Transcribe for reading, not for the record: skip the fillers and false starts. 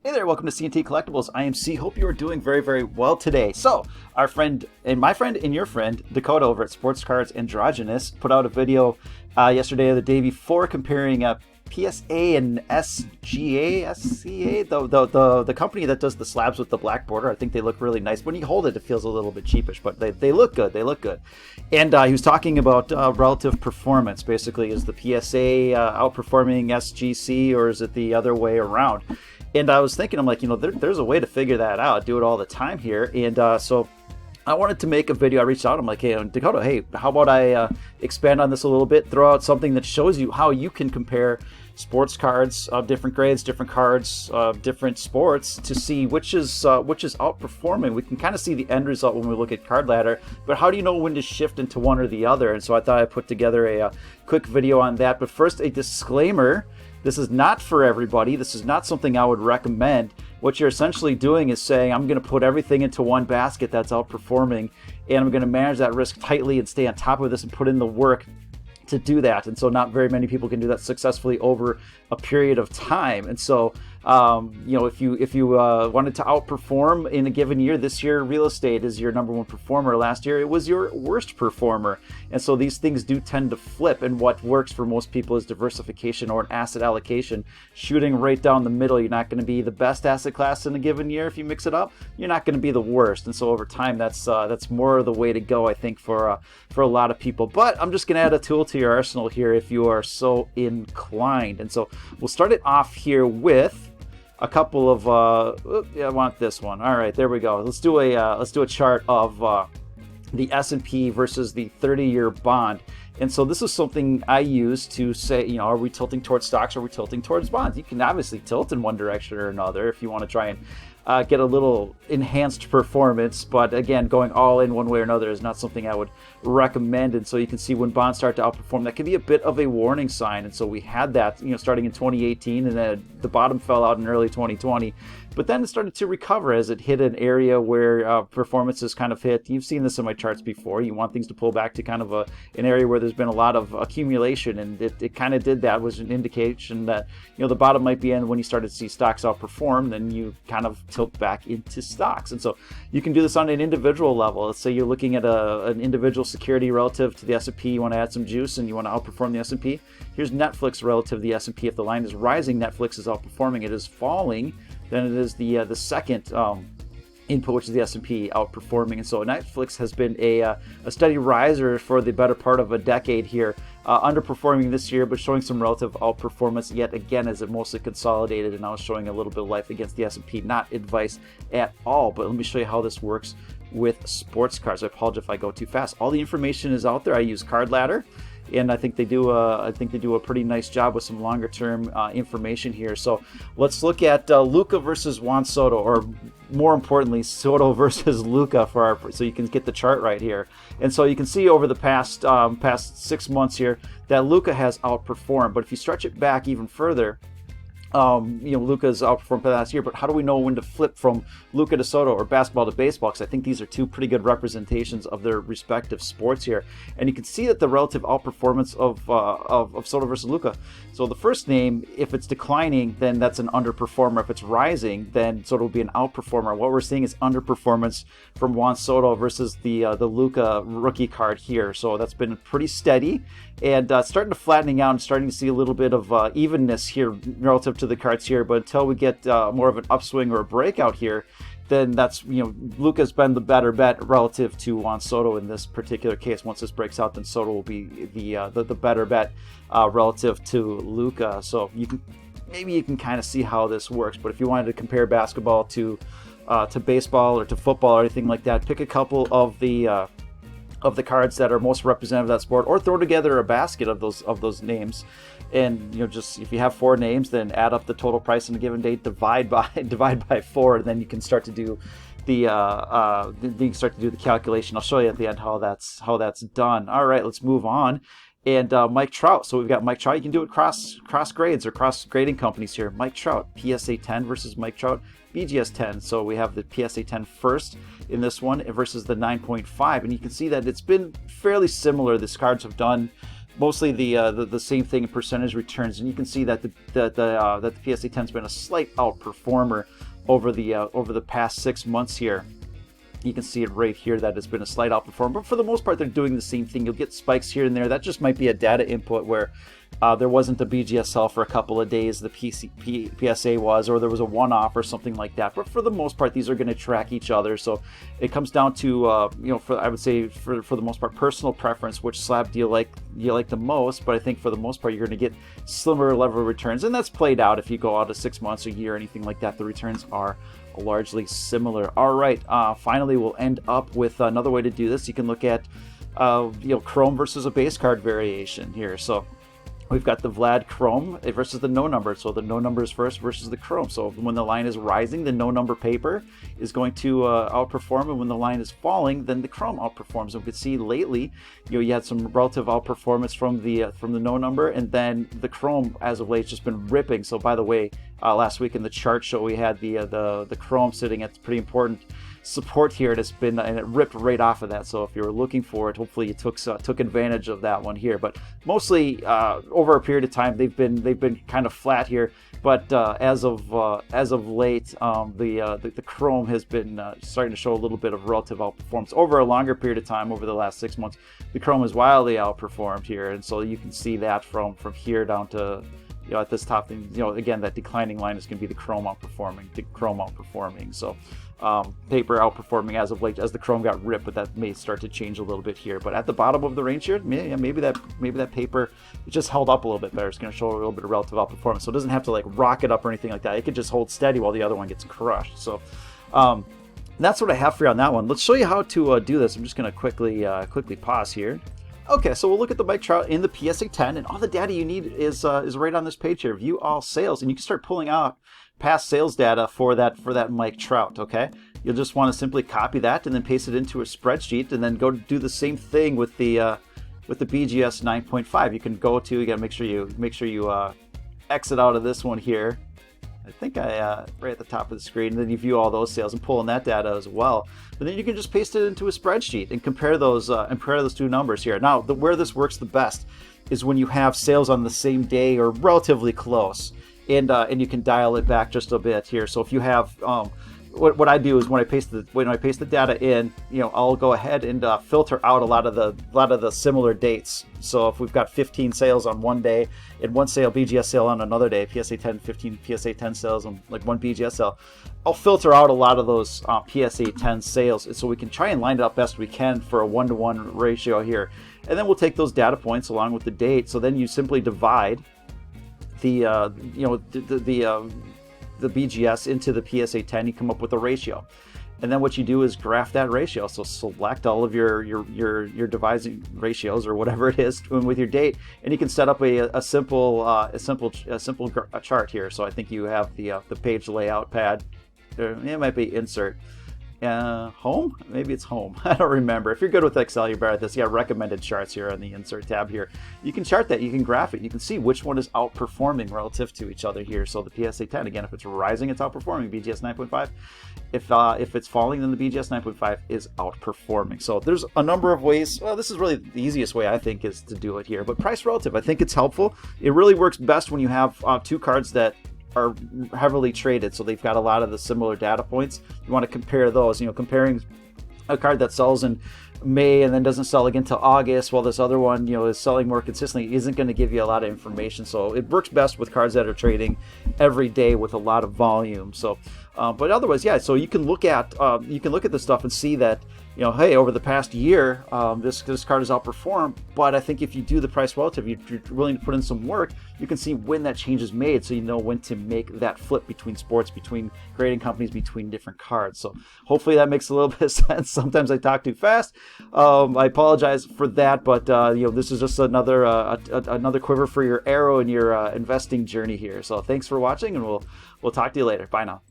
Hey there, welcome to C&T Collectibles. I am C. Hope you are doing very, very well today. So, our friend, and my friend, and your friend, Dakota over at Sports Cards Androgynous, put out a video yesterday or the day before comparing PSA and SCA, the company that does the slabs with the black border. I think they look really nice. When you hold it, it feels a little bit cheapish, but they look good. They look good. And he was talking about relative performance. Basically, is the PSA outperforming SGC, or is it the other way around? And I was thinking, I'm like, there's a way to figure that out. I do it all the time here. And so I wanted to make a video. I reached out. I'm like, hey, Dakota, hey, how about I expand on this a little bit, throw out something that shows you how you can compare sports cards of different grades, different cards, different sports to see which is outperforming. We can kind of see the end result when we look at Card Ladder, but how do you know when to shift into one or the other? And so I thought I'd put together a quick video on that. But first, a disclaimer. This is not for everybody. This is not something I would recommend. What you're essentially doing is saying, I'm going to put everything into one basket that's outperforming, and I'm going to manage that risk tightly and stay on top of this and put in the work to do that. And so not very many people can do that successfully over a period of time. And so if you wanted to outperform in a given year, this year real estate is your number one performer. Last year it was your worst performer. And so these things do tend to flip, and what works for most people is diversification or an asset allocation, shooting right down the middle. You're not going to be the best asset class in a given year. If you mix it up, you're not going to be the worst. And so over time, that's more the way to go, I think, for a lot of people. But I'm just going to add a tool to your arsenal here if you are so inclined. And so we'll start it off here with a couple of I want this one. All right, there we go. Let's do a chart of the S&P versus the 30-year bond. And so this is something I use to say, are we tilting towards stocks or are we tilting towards bonds? You can obviously tilt in one direction or another if you want to try and get a little enhanced performance, but again, going all in one way or another is not something I would recommend. And so you can see when bonds start to outperform, that can be a bit of a warning sign. And so we had that, starting in 2018, and then the bottom fell out in early 2020. But then it started to recover as it hit an area where performances kind of hit. You've seen this in my charts before. You want things to pull back to kind of an area where there's been a lot of accumulation, and it kind of did that. Was an indication that the bottom might be in. When you started to see stocks outperform, then you kind of tilt back into stocks. And so you can do this on an individual level. Let's say you're looking at an individual security relative to the S&P. You want to add some juice and you want to outperform the S&P. Here's Netflix relative to the S&P. If the line is rising, Netflix is outperforming. It is falling, then it is the second input, which is the S&P, outperforming. And so Netflix has been a steady riser for the better part of a decade here, underperforming this year, but showing some relative outperformance yet again as it mostly consolidated and now showing a little bit of life against the S&P. Not advice at all, but let me show you how this works with sports cards. I apologize if I go too fast. All the information is out there. I use Card Ladder, and I think they do a pretty nice job with some longer term information here. So let's look at Luka versus Juan Soto, or more importantly, Soto versus Luka so you can get the chart right here. And so you can see over the past 6 months here that Luka has outperformed. But if you stretch it back even further, Luka's outperformed last year, but how do we know when to flip from Luka to Soto or basketball to baseball? Because I think these are two pretty good representations of their respective sports here. And you can see that the relative outperformance of Soto versus Luka. So the first name, if it's declining, then that's an underperformer. If it's rising, then Soto will be an outperformer. What we're seeing is underperformance from Juan Soto versus the Luka rookie card here. So that's been pretty steady and starting to flattening out and starting to see a little bit of evenness here relative to the cards here. But until we get more of an upswing or a breakout here, then that's, Luka's been the better bet relative to Juan Soto in this particular case. Once this breaks out, then Soto will be the better bet relative to Luka. So you can kind of see how this works. But if you wanted to compare basketball to baseball or to football or anything like that, pick a couple of the cards that are most representative of that sport, or throw together a basket of those names, and just if you have 4 names, then add up the total price on a given date, divide by 4, and then you can start to do the calculation. I'll show you at the end how that's done. All right, let's move on. And Mike Trout. So we've got Mike Trout. You can do it cross grades or cross grading companies here. Mike Trout, PSA 10 versus Mike Trout, BGS 10. So we have the PSA 10 first in this one versus the 9.5. And you can see that it's been fairly similar. These cards have done mostly the same thing in percentage returns, and you can see that the PSA 10's been a slight outperformer over the past 6 months here. You can see it right here that it's been a slight outperform, but for the most part they're doing the same thing. You'll get spikes here and there. That just might be a data input where there wasn't a BGSL for a couple of days, the PSA was, or there was a one-off or something like that. But for the most part, these are going to track each other. So it comes down to, I would say for the most part, personal preference. Which slab do you like the most? But I think for the most part, you're going to get similar level of returns, and that's played out if you go out to 6 months, a year, anything like that. The returns are largely similar. All right, finally, we'll end up with another way to do this. You can look at, Chrome versus a base card variation here. So we've got the Vlad Chrome versus the no number. So the no number is first versus the Chrome. So when the line is rising, the no number paper is going to outperform, and when the line is falling, then the Chrome outperforms. And we could see lately, you had some relative outperformance from the no number, and then the Chrome as of late has just been ripping. So by the way, last week in the chart show, we had the Chrome sitting at pretty important support here, and it ripped right off of that. So if you were looking for it, hopefully you took advantage of that one here. But mostly over a period of time, they've been kind of flat here. But as of late, the Chrome has been starting to show a little bit of relative outperformance over a longer period of time. Over the last 6 months, the Chrome has wildly outperformed here, and so you can see that from here down to, at this top thing, again, that declining line is going to be the Chrome outperforming. So paper outperforming as of late as the Chrome got ripped, but that may start to change a little bit here. But at the bottom of the range here, maybe that paper just held up a little bit better. It's going to show a little bit of relative outperformance, so it doesn't have to like rocket up or anything like that. It could just hold steady while the other one gets crushed. So that's what I have for you on that one. Let's show you how to do this. I'm just going to quickly pause here. Okay, so we'll look at the Mike Trout in the PSA 10, and all the data you need is right on this page here. View all sales, and you can start pulling out past sales data for that Mike Trout. Okay, you'll just want to simply copy that and then paste it into a spreadsheet, and then go do the same thing with the BGS 9.5. You can go to, you got to make sure you exit out of this one here. I think right at the top of the screen, and then you view all those sales and pull in that data as well. But then you can just paste it into a spreadsheet and compare those two numbers here. Now, where this works the best is when you have sales on the same day or relatively close, and you can dial it back just a bit here. So if you have what I do is when I paste the data in, I'll go ahead and filter out a lot of the similar dates. So if we've got 15 sales on one day and one BGS sale on another day, PSA 10, 15 PSA 10 sales on like one BGS sale, I'll filter out a lot of those PSA 10 sales, so we can try and line it up best we can for a 1-to-1 ratio here. And then we'll take those data points along with the date. So then you simply divide the BGS into the PSA 10, you come up with a ratio. And then what you do is graph that ratio. So select all of your dividing ratios or whatever it is with your date, and you can set up a simple chart here. So I think you have the page layout pad. It might be insert. Home? Maybe it's home. I don't remember. If you're good with Excel, you're better at this. You got recommended charts here on the insert tab here. You can chart that. You can graph it. You can see which one is outperforming relative to each other here. So the PSA 10, again, if it's rising, it's outperforming BGS 9.5. If it's falling, then the BGS 9.5 is outperforming. So there's a number of ways. Well, this is really the easiest way, I think, is to do it here. But price relative, I think it's helpful. It really works best when you have two cards that are heavily traded, so they've got a lot of the similar data points. You want to compare those, comparing a card that sells in May and then doesn't sell again till August, while this other one, is selling more consistently, isn't going to give you a lot of information. So it works best with cards that are trading every day with a lot of volume. So, but otherwise, yeah. So you can look at this stuff and see that, hey, over the past year, this card has outperformed. But I think if you do the price relative, you're willing to put in some work, you can see when that change is made, so you know when to make that flip between sports, between grading companies, between different cards. So hopefully that makes a little bit of sense. Sometimes I talk too fast. I apologize for that, but this is just another quiver for your arrow in your investing journey here. So thanks for watching, and we'll talk to you later. Bye now.